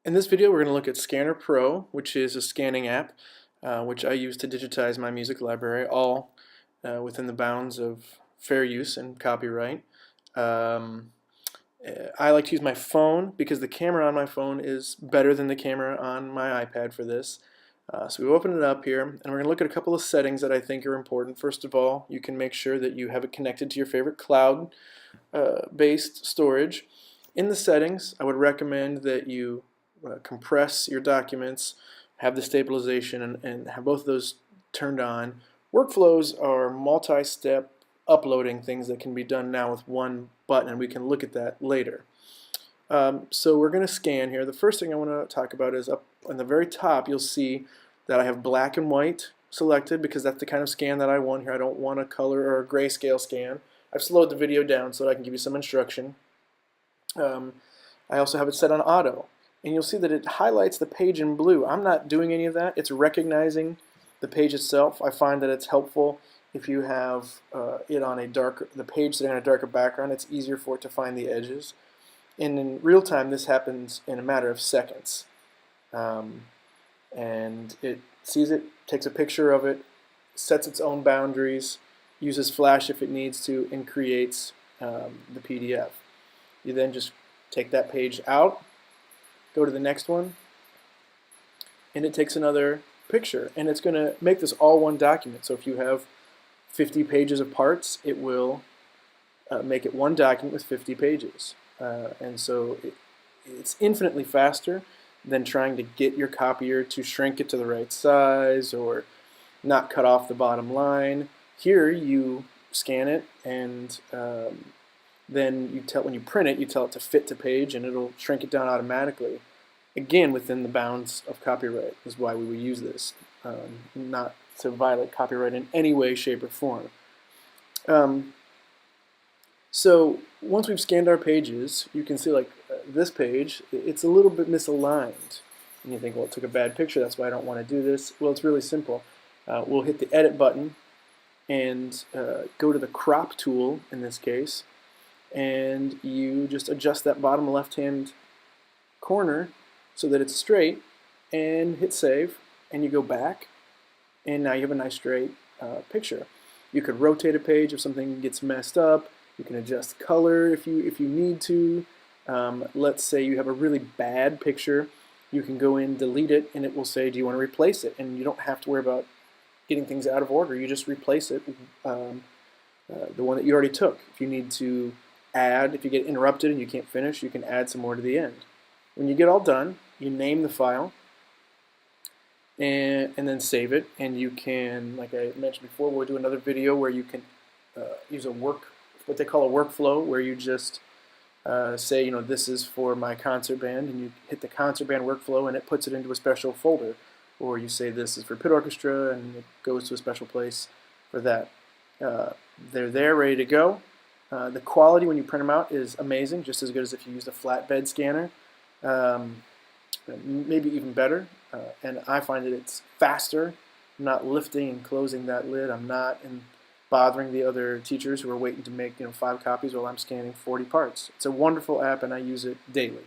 In this video, we're going to look at ScannerPro, which is a scanning app which I use to digitize my music library, all within the bounds of fair use and copyright. I like to use my phone because the camera on my phone is better than the camera on my iPad for this. So we open it up here, and we're going to look at a couple of settings that I think are important. First of all, you can make sure that you have it connected to your favorite cloud-based storage. In the settings, I would recommend that you compress your documents, have the stabilization, and have both of those turned on. Workflows are multi-step uploading things that can be done now with one button, and we can look at that later. So we're going to scan here. The first thing I want to talk about is up on the very top. You'll see that I have black and white selected because that's the kind of scan that I want here. I don't want a color or a grayscale scan. I've slowed the video down so that I can give you some instruction. I also have it set on auto, and you'll see that it highlights the page in blue. I'm not doing any of that. It's recognizing the page itself. I find that it's helpful if you have it on the page sitting on a darker background. It's easier for it to find the edges. And in real time, this happens in a matter of seconds. And it sees it, takes a picture of it, sets its own boundaries, uses Flash if it needs to, and creates the PDF. You then just take that page out, go to the next one, and it takes another picture. And it's going to make this all one document. So if you have 50 pages of parts, it will make it one document with 50 pages. And so it's infinitely faster than trying to get your copier to shrink it to the right size or not cut off the bottom line. Here you scan it, and then when you print it, you tell it to fit to page, and it'll shrink it down automatically. Again, within the bounds of copyright is why we would use this, not to violate copyright in any way, shape, or form. So once we've scanned our pages, you can see like this page, it's a little bit misaligned. And you think, well, it took a bad picture, that's why I don't want to do this. Well, it's really simple. We'll hit the edit button and go to the crop tool in this case, and you just adjust that bottom left-hand corner so that it's straight, and hit save, and you go back, and now you have a nice straight picture. You could rotate a page if something gets messed up. You can adjust color if you need to. Let's say you have a really bad picture. You can go in, delete it, and it will say, do you want to replace it? And you don't have to worry about getting things out of order. You just replace it, the one that you already took. If you need to add, if you get interrupted and you can't finish, you can add some more to the end. When you get all done, you name the file, and then save it. And you can, like I mentioned before, we'll do another video where you can use what they call a workflow, where you just say, this is for my concert band, and you hit the concert band workflow, and it puts it into a special folder. Or you say this is for pit orchestra, and it goes to a special place for that. They're there, ready to go. The quality when you print them out is amazing, just as good as if you used a flatbed scanner, maybe even better. And I find that it's faster. I'm not lifting and closing that lid. I'm not bothering the other teachers who are waiting to make 5 copies while I'm scanning 40 parts. It's a wonderful app, and I use it daily.